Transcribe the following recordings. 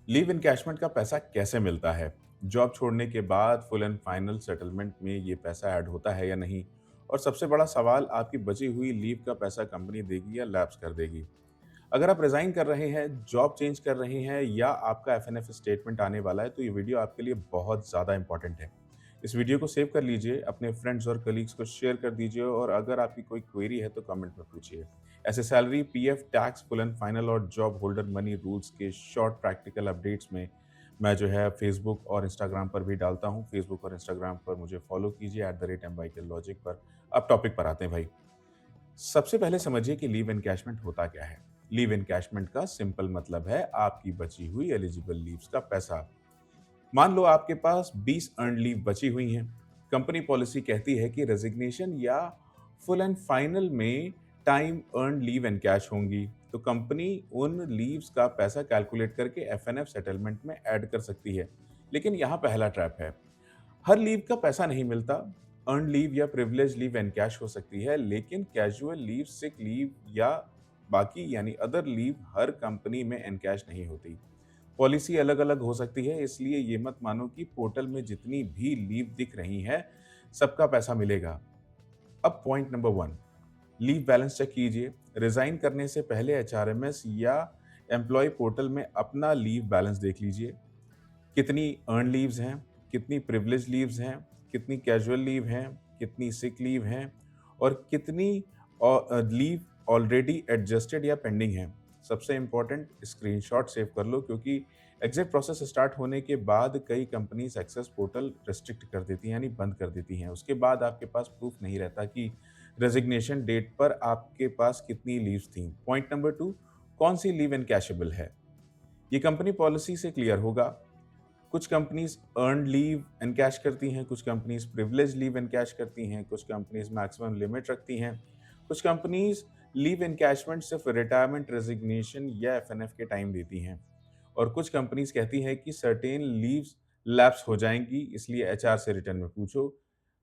Leave encashment का पैसा कैसे मिलता है? जॉब छोड़ने के बाद फुल एंड फाइनल सेटलमेंट में ये पैसा ऐड होता है या नहीं? और सबसे बड़ा सवाल, आपकी बची हुई लीव का पैसा कंपनी देगी या लैप्स कर देगी? अगर आप रिज़ाइन कर रहे हैं, जॉब चेंज कर रहे हैं या आपका एफएनएफ स्टेटमेंट आने वाला है, तो ये वीडियो आपके लिए बहुत ज़्यादा इम्पोर्टेंट है। इस वीडियो को सेव कर लीजिए, अपने फ्रेंड्स और कलीग्स को शेयर कर दीजिए और अगर आपकी कोई क्वेरी है तो कमेंट में पूछिए। ऐसे salary, PF, tax, full and final और जॉब होल्डर मनी रूल्स के शॉर्ट प्रैक्टिकल अपडेट्स में मैं जो है फेसबुक और इंस्टाग्राम पर भी डालता हूँ। फेसबुक और इंस्टाग्राम पर मुझे फॉलो कीजिए @MYKLogic पर। अब टॉपिक पर आते हैं भाई। सबसे पहले समझिए कि लीव एनकैशमेंट होता क्या है। लीव एनकैशमेंट का सिंपल मतलब है आपकी बची हुई एलिजिबल लीव्स का पैसा। मान लो आपके पास 20 अर्न लीव बची हुई हैं। कंपनी पॉलिसी कहती है कि रेजिग्नेशन या फुल एंड फाइनल में time earn leave and cash होंगी, तो कंपनी उन लीव्स का पैसा कैलकुलेट करके एफएनएफ सेटलमेंट में ऐड कर सकती है। लेकिन यहाँ पहला ट्रैप है, हर लीव का पैसा नहीं मिलता। अर्न लीव या प्रिविलेज लीव एनकैश हो सकती है, लेकिन कैजुअल लीव, सिक लीव या बाकी यानी अदर लीव हर कंपनी में एनकैश नहीं होती। पॉलिसी अलग-अलग हो सकती है, इसलिए ये मत मानो कि पोर्टल में जितनी भी लीव दिख रही हैं, सबका पैसा मिलेगा। अब point number 1, leave balance check कीजिए। रिज़ाइन करने से पहले एचआरएमएस या एम्प्लॉयी पोर्टल में अपना लीव बैलेंस देख लीजिए। कितनी अर्न लीव्स हैं, कितनी प्रिविलेज लीव्स हैं, कितनी कैजुअल लीव हैं, कितनी सिक लीव हैं और कितनी लीव ऑलरेडी एडजस्टेड या पेंडिंग हैं। सबसे इम्पोर्टेंट, स्क्रीनशॉट सेव कर लो क्योंकि एग्ज़िट प्रोसेस स्टार्ट होने के बाद कई कंपनीज़ एक्सेस पोर्टल रिस्ट्रिक्ट कर देती हैं यानी बंद कर देती हैं। उसके बाद आपके पास प्रूफ नहीं रहता कि रेज़िग्नेशन डेट पर आपके पास कितनी लीव्स थीं। पॉइंट नंबर 2, कौन-सी लीव एनकैशेबल है? ये कंपनी पॉलिसी से क्लियर होगा। कुछ कंपनीज़ अर्न्ड लीव एनकैश करती हैं, कुछ कंपनीज़ प्रिविलेज लीव एनकैश करती हैं, कुछ कंपनीज़ मैक्सिमम लिमिट रखती हैं, कुछ कंपनीज़ लीव एनकैशमेंट सिर्फ रिटायरमेंट, रेज़िग्नेशन या एफएनएफ के टाइम देती हैं और कुछ कंपनीज़ कहती हैं कि सर्टेन लीव्स लैप्स हो जाएँगी, इसलिए एचआर से रिटर्न में पूछो,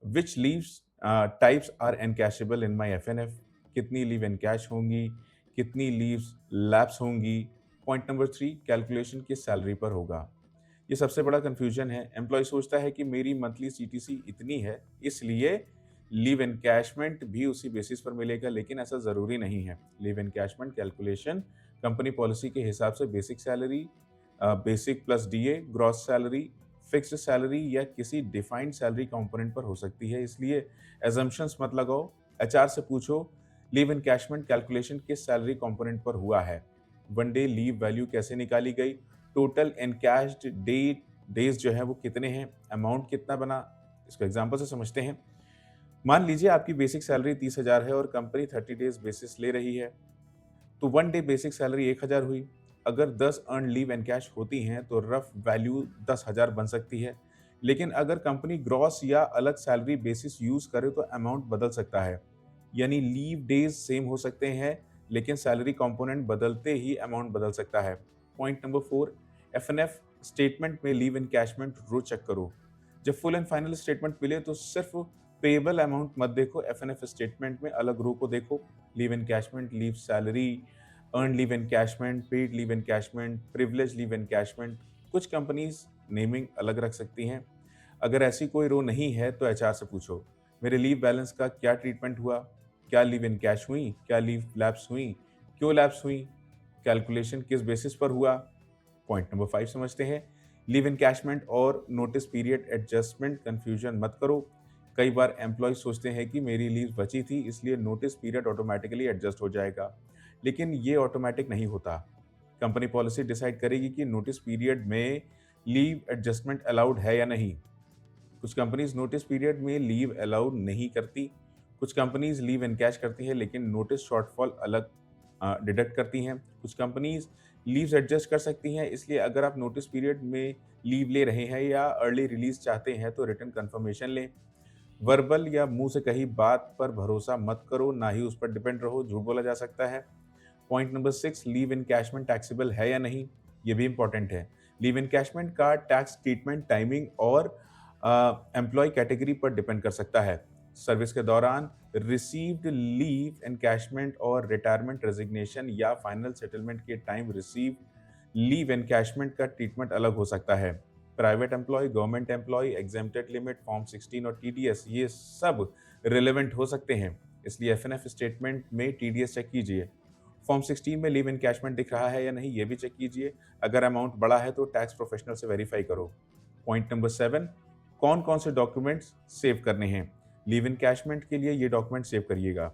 which leaves types are encashable in my FNF? कितनी लीव एनकैश होंगी, कितनी लीव्स लैप्स होंगी? पॉइंट नंबर 3, कैलकुलेशन किस सैलरी पर होगा? ये सबसे बड़ा कन्फ्यूजन है। एम्प्लॉयी सोचता है कि मेरी मंथली सीटीसी इतनी है, इसलिए लीव एनकैशमेंट भी उसी बेसिस पर मिलेगा, लेकिन ऐसा ज़रूरी नहीं है। Leave encashment calculation company policy के हिसाब से basic salary, basic plus DA, gross salary, fixed salary या किसी डिफाइंड सैलरी कंपोनेंट पर हो सकती है, इसलिए असम्पशन्स मत लगाओ। एचआर से पूछो, लीव एनकैशमेंट कैलकुलेशन किस सैलरी कंपोनेंट पर हुआ है? वन डे लीव वैल्यू कैसे निकाली गई? टोटल एनकैश्ड डेज जो है वो कितने हैं, अमाउंट कितना बना? इसको एग्जांपल से समझते हैं। मान लीजिए आपकी बेसिक सैलरी 30,000 है और कंपनी 30 डेज बेसिस ले रही है, तो वन डे बेसिक सैलरी 1,000 हुई। अगर 10 अर्न लीव एनकैश होती हैं तो रफ वैल्यू 10,000 बन सकती है, लेकिन अगर कंपनी ग्रॉस या अलग सैलरी बेसिस यूज करे तो अमाउंट बदल सकता है। यानी लीव डेज सेम हो सकते हैं, लेकिन सैलरी कंपोनेंट बदलते ही अमाउंट बदल सकता है। पॉइंट नंबर 4, एफएनएफ स्टेटमेंट में लीव एनकैशमेंट रो चेक करो। जब फुल एंड फाइनल स्टेटमेंट मिले तो सिर्फ पेएबल अमाउंट मत देखो, एफएनएफ स्टेटमेंट में अलग रो को देखो। Leave encashment, leave salary, earn leave encashment, paid leave encashment, privilege leave encashment. कुछ कंपनीज नेमिंग अलग रख सकती हैं। अगर ऐसी कोई रो नहीं है तो एचआर से पूछो, मेरे लीव बैलेंस का क्या ट्रीटमेंट हुआ? क्या लीव इनकैश हुई? क्या लीव लैप्स हुई? क्यों लैप्स हुई? कैलकुलेशन किस बेसिस पर हुआ? पॉइंट नंबर 5 समझते हैं। लीव इनकैशमेंट और नोटिस पीरियड एडजस्टमेंट कंफ्यूजन मत करो। कई बार एम्प्लॉय सोचते हैं कि मेरी लीव बची थी इसलिए नोटिस पीरियड ऑटोमेटिकली एडजस्ट हो जाएगा, लेकिन ये ऑटोमेटिक नहीं होता। कंपनी पॉलिसी डिसाइड करेगी कि नोटिस पीरियड में लीव एडजस्टमेंट अलाउड है या नहीं। कुछ कंपनीज नोटिस पीरियड में लीव अलाउ नहीं करती, कुछ कंपनीज लीव एनकैश करती है लेकिन नोटिस शॉर्टफॉल अलग डिडक्ट करती हैं। कुछ कंपनीज लीव्स एडजस्ट कर सकती हैं, इसलिए अगर आप नोटिस पीरियड में लीव ले रहे हैं या अर्ली रिलीज चाहते हैं तो रिटर्न कंफर्मेशन लें। वर्बल या मुंह से कही बात पर भरोसा मत करो, ना ही उस पर डिपेंड रहो, झूठ बोला जा सकता है। Point number 6, leave encashment taxable है या नहीं, ये भी इंपॉर्टेंट है। लीव एनकैशमेंट का टैक्स ट्रीटमेंट टाइमिंग और एम्प्लॉय कैटेगरी पर डिपेंड कर सकता है। सर्विस के दौरान रिसीव्ड लीव एनकैशमेंट और रिटायरमेंट, रेजिग्नेशन या फाइनल सेटलमेंट के टाइम रिसीव लीव एनकैशमेंट का ट्रीटमेंट अलग हो सकता है। Private employ, government employ, exempted limit, form 16 और टीडीएस ये सब रिलेवेंट हो सकते हैं। इसलिए एफएनएफ स्टेटमेंट में टीडीएस चेक कीजिए। फॉर्म 16 में लीव एनकैशमेंट दिख रहा है या नहीं ये भी चेक कीजिए। अगर अमाउंट बड़ा है तो टैक्स प्रोफेशनल से वेरीफाई करो। पॉइंट नंबर 7, कौन-कौन से डॉक्यूमेंट्स सेव करने हैं? लीव एनकैशमेंट के लिए ये डॉक्यूमेंट सेव करिएगा।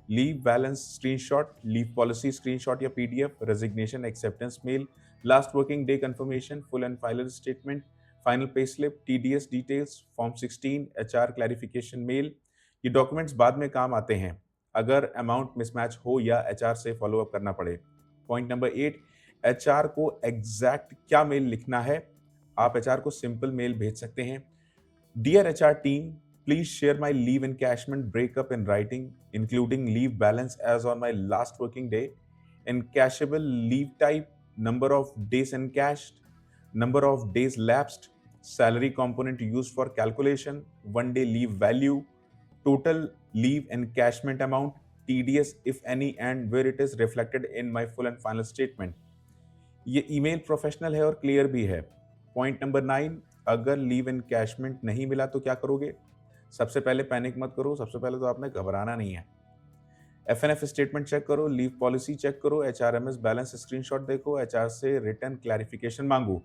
Leave balance screenshot, leave policy screenshot या PDF, resignation acceptance mail, last working day confirmation, full and final statement, final pay slip, TDS details, form 16, HR clarification mail. ये documents बाद में काम आते हैं अगर अमाउंट मिसमैच हो या एचआर से फॉलो अप करना पड़े। पॉइंट नंबर 8, एचआर को एग्जैक्ट क्या मेल लिखना है? आप एचआर को सिंपल मेल भेज सकते हैं। Dear HR team, please share my leave encashment breakup in writing, including leave balance as on my last working day, encashable leave type, number of days encashed, number of days lapsed, salary component used for calculation, 1 day leave value, total leave encashment amount, TDS if any, and where it is reflected in my full and final statement. ये email professional है और clear भी है। Point number 9, अगर leave encashment नहीं मिला तो क्या करोगे? सबसे पहले पैनिक मत करो, सबसे पहले तो आपने घबराना नहीं है। एफएनएफ स्टेटमेंट चेक करो, लीव पॉलिसी चेक करो, एचआरएमएस बैलेंस स्क्रीनशॉट देखो, एचआर से रिटर्न क्लैरिफिकेशन मांगो।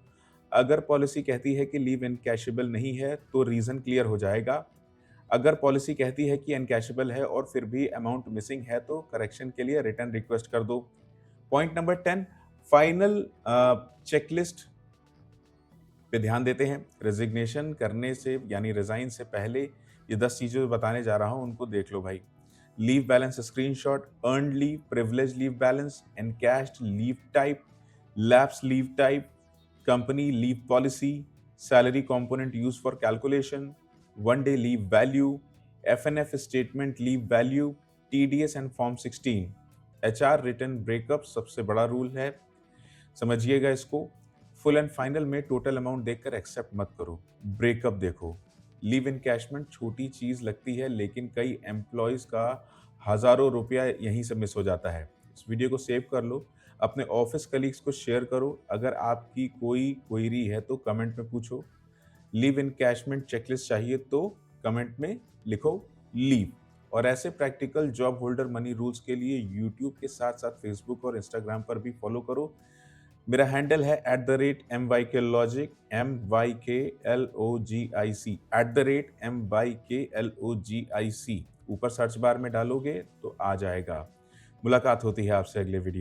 अगर पॉलिसी कहती है कि लीव एनकैशेबल नहीं है तो रीजन क्लियर हो जाएगा। अगर पॉलिसी कहती है कि एनकैशेबल है और फिर भी अमाउंट मिसिंग है तो करेक्शन के लिए रिटर्न रिक्वेस्ट कर दो। पॉइंट नंबर 10, फाइनल चेकलिस्ट पे ध्यान देते हैं। रेजिग्नेशन करने से यानी रिजाइन से पहले ये 10 चीजें जो बताने जा रहा हूं उनको देख लो भाई। Leave balance screenshot, earned leave, privilege leave balance, encashed leave type, lapse leave type, company leave policy, salary component use for calculation, 1 day leave value, FNF statement leave value, TDS and form 16। HR return breakup सबसे बड़ा rule है, समझिएगा इसको। Full and final में total amount देखकर accept मत करो, breakup देखो। लीव इनकैशमेंट छोटी चीज लगती है लेकिन कई एम्प्लॉयज का हजारों रुपया यहीं से मिस हो जाता है। इस वीडियो को सेव कर लो, अपने ऑफिस कलीग्स को शेयर करो। अगर आपकी कोई क्वेरी है तो कमेंट में पूछो। लीव इनकैशमेंट चेकलिस्ट चाहिए तो कमेंट में लिखो लीव। और ऐसे practical job holder money rules के लिए यूट्यूब के साथ साथ फेसबुक और इंस्टाग्राम पर भी फॉलो करो। मेरा हैंडल है @MYKLogic, MYKLOGIC, @MYKLOGIC। ऊपर सर्च बार में डालोगे तो आ जाएगा। मुलाकात होती है आपसे अगले वीडियो।